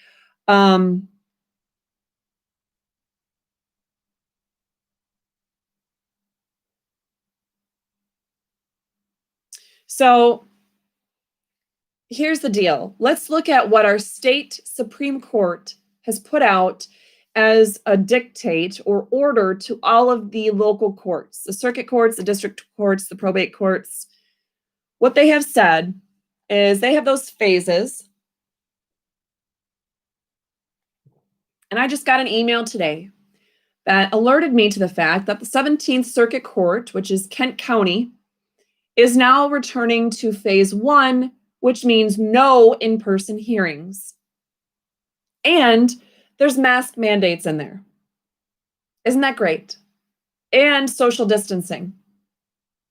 So here's the deal. Let's look at what our state Supreme Court has put out as a dictate or order to all of the local courts, the circuit courts, the district courts, the probate courts. What they have said is they have those phases. And I just got an email today that alerted me to the fact that the 17th Circuit Court, which is Kent County, is now returning to phase 1, which means no in-person hearings. And there's mask mandates in there. Isn't that great? And social distancing.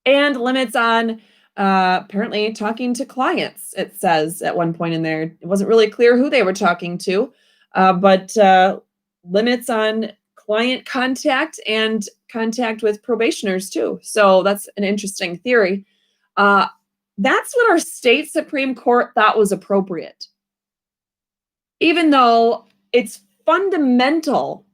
And limits on apparently talking to clients, it says at one point in there. It wasn't really clear who they were talking to, but limits on client contact and contact with probationers too. So that's an interesting theory. That's what our state Supreme Court thought was appropriate. Even though it's fundamental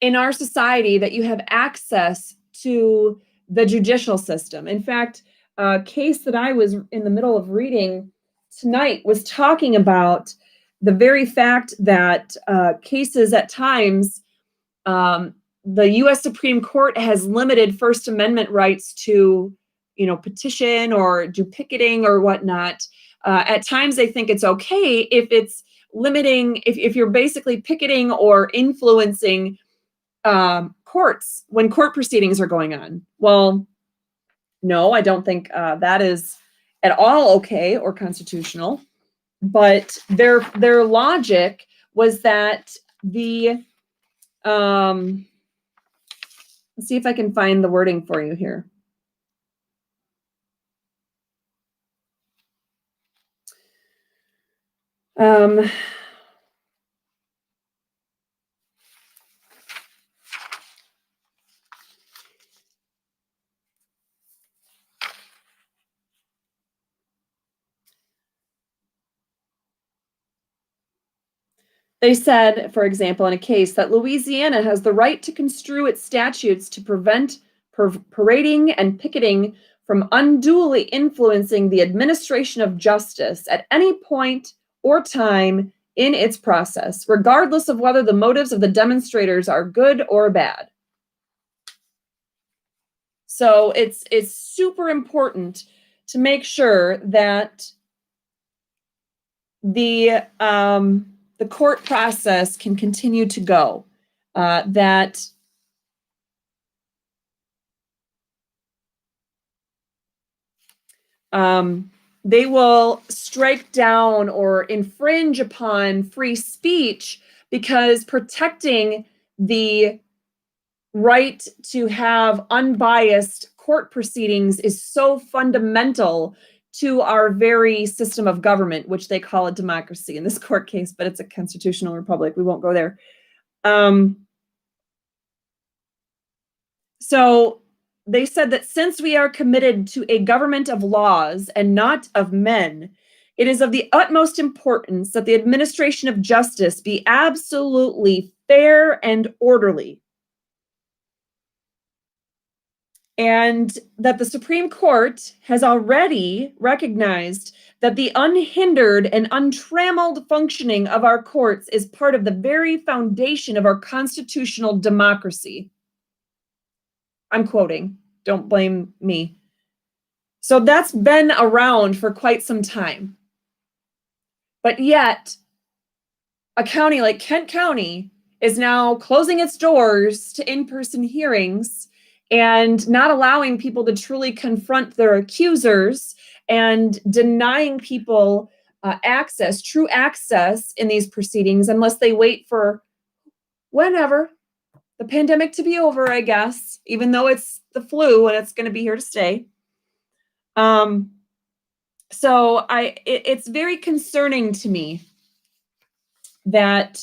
in our society that you have access to the judicial system. In fact, a case that I was in the middle of reading tonight was talking about the very fact that cases at times, the U.S. Supreme Court has limited First Amendment rights to, petition or do picketing or whatnot. At times they think it's okay if it's limiting, if you're basically picketing or influencing courts when court proceedings are going on. Well, no, I don't think that is at all okay or constitutional. But their logic was that let's see if I can find the wording for you here. They said, for example, in a case that Louisiana has the right to construe its statutes to prevent parading and picketing from unduly influencing the administration of justice at any point or time in its process, regardless of whether the motives of the demonstrators are good or bad. So it's super important to make sure that the the court process can continue to go, that they will strike down or infringe upon free speech because protecting the right to have unbiased court proceedings is so fundamental to our very system of government, which they call a democracy in this court case, but it's a constitutional republic. We won't go there. So they said that since we are committed to a government of laws and not of men, it is of the utmost importance that the administration of justice be absolutely fair and orderly, and that the Supreme Court has already recognized that the unhindered and untrammeled functioning of our courts is part of the very foundation of our constitutional democracy. I'm quoting, don't blame me. So that's been around for quite some time. But yet, a county like Kent County is now closing its doors to in-person hearings and not allowing people to truly confront their accusers and denying people access, true access in these proceedings unless they wait for whenever the pandemic to be over, I guess, even though it's the flu and it's going to be here to stay. So it's very concerning to me that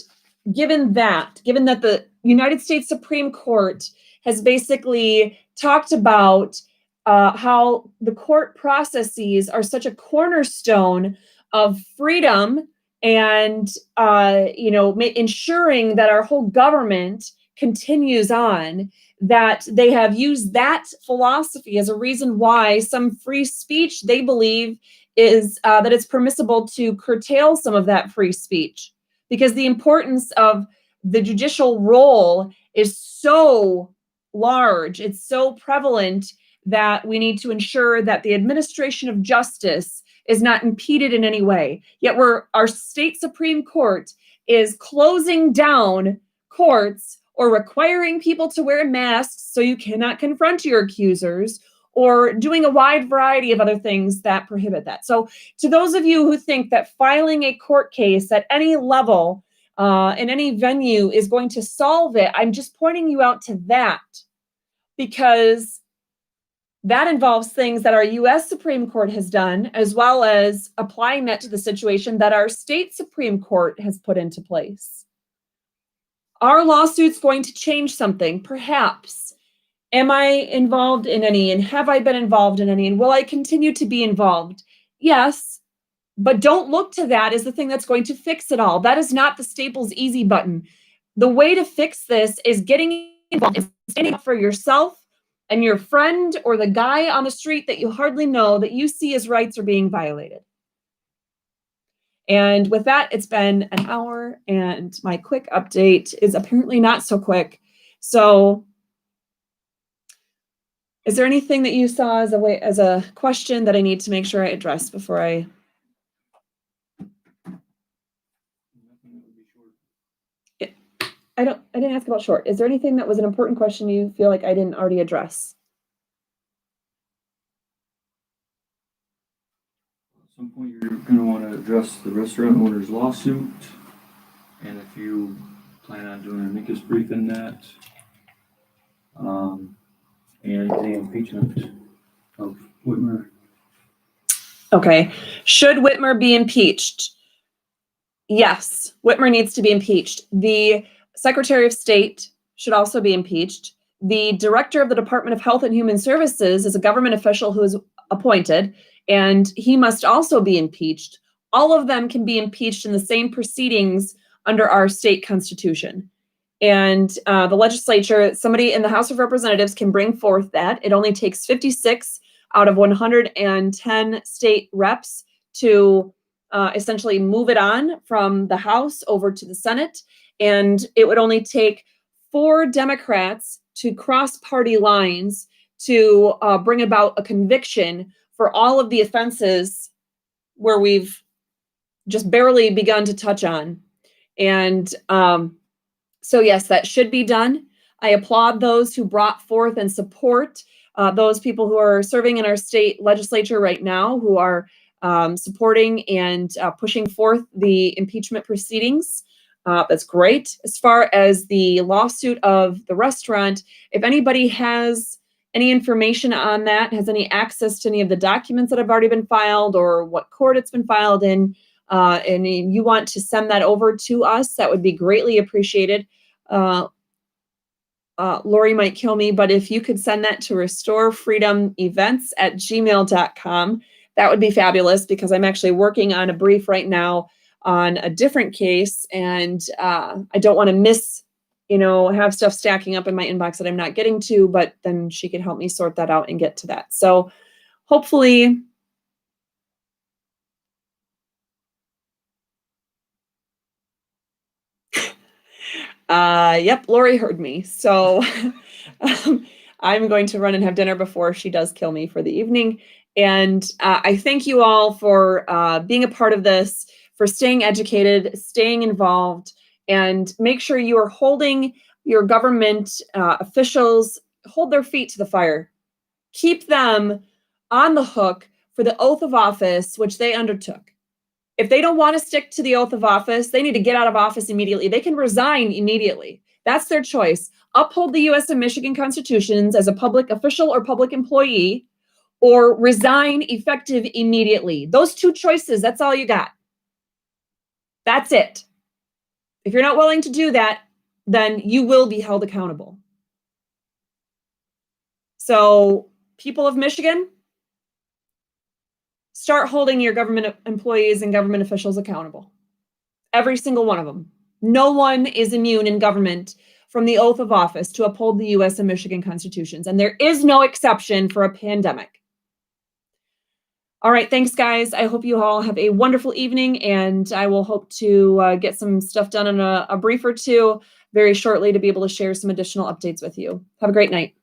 given that the United States Supreme Court has basically talked about how the court processes are such a cornerstone of freedom and ensuring that our whole government continues on, that they have used that philosophy as a reason why some free speech they believe is that it's permissible to curtail some of that free speech, because the importance of the judicial role is so large, it's so prevalent, that we need to ensure that the administration of justice is not impeded in any way. Yet our state Supreme Court is closing down courts or requiring people to wear masks so you cannot confront your accusers, or doing a wide variety of other things that prohibit that. So to those of you who think that filing a court case at any level, in any venue, is going to solve it, I'm just pointing you out to that, because that involves things that our U.S. Supreme Court has done, as well as applying that to the situation that our state Supreme Court has put into place. Are lawsuits going to change something? Perhaps. Am I involved in any? And have I been involved in any? And will I continue to be involved? Yes. But don't look to that as the thing that's going to fix it all. That is not the Staples easy button. The way to fix this is getting involved, is standing up for yourself and your friend or the guy on the street that you hardly know, that you see his rights are being violated. And with that, it's been an hour, and my quick update is apparently not so quick. So is there anything that you saw as a question that I need to make sure I address before I? I didn't ask about short. Is there anything that was an important question you feel like I didn't already address? At some point, you're going to want to address the restaurant owner's lawsuit, and if you plan on doing an amicus brief in that, and the impeachment of Whitmer. Okay. Should Whitmer be impeached? Yes, Whitmer needs to be impeached. The Secretary of State should also be impeached. The Director of the Department of Health and Human Services is a government official who is appointed, and he must also be impeached. All of them can be impeached in the same proceedings under our state constitution. And the legislature, somebody in the House of Representatives can bring forth that. It only takes 56 out of 110 state reps to essentially move it on from the House over to the Senate. And it would only take 4 Democrats to cross party lines to bring about a conviction for all of the offenses where we've just barely begun to touch on. And so yes, that should be done. I applaud those who brought forth and support those people who are serving in our state legislature right now, who are supporting and pushing forth the impeachment proceedings. That's great. As far as the lawsuit of the restaurant, if anybody has any information on that, has any access to any of the documents that have already been filed or what court it's been filed in, and you want to send that over to us, that would be greatly appreciated. Lori might kill me, but if you could send that to restorefreedomevents@gmail.com, that would be fabulous, because I'm actually working on a brief right now on a different case, and I don't want to miss, have stuff stacking up in my inbox that I'm not getting to, but then she can help me sort that out and get to that. So hopefully, yep, Lori heard me. So I'm going to run and have dinner before she does kill me for the evening. And I thank you all for being a part of this, for staying educated, staying involved, and make sure you are holding your government officials, hold their feet to the fire. Keep them on the hook for the oath of office, which they undertook. If they don't want to stick to the oath of office, they need to get out of office immediately. They can resign immediately. That's their choice. Uphold the U.S. and Michigan constitutions as a public official or public employee, or resign effective immediately. Those two choices, that's all you got. That's it. If you're not willing to do that, then you will be held accountable. So, people of Michigan, start holding your government employees and government officials accountable. Every single one of them. No one is immune in government from the oath of office to uphold the U.S. and Michigan constitutions, and there is no exception for a pandemic. All right, thanks, guys. I hope you all have a wonderful evening, and I will hope to get some stuff done in a brief or two very shortly to be able to share some additional updates with you. Have a great night.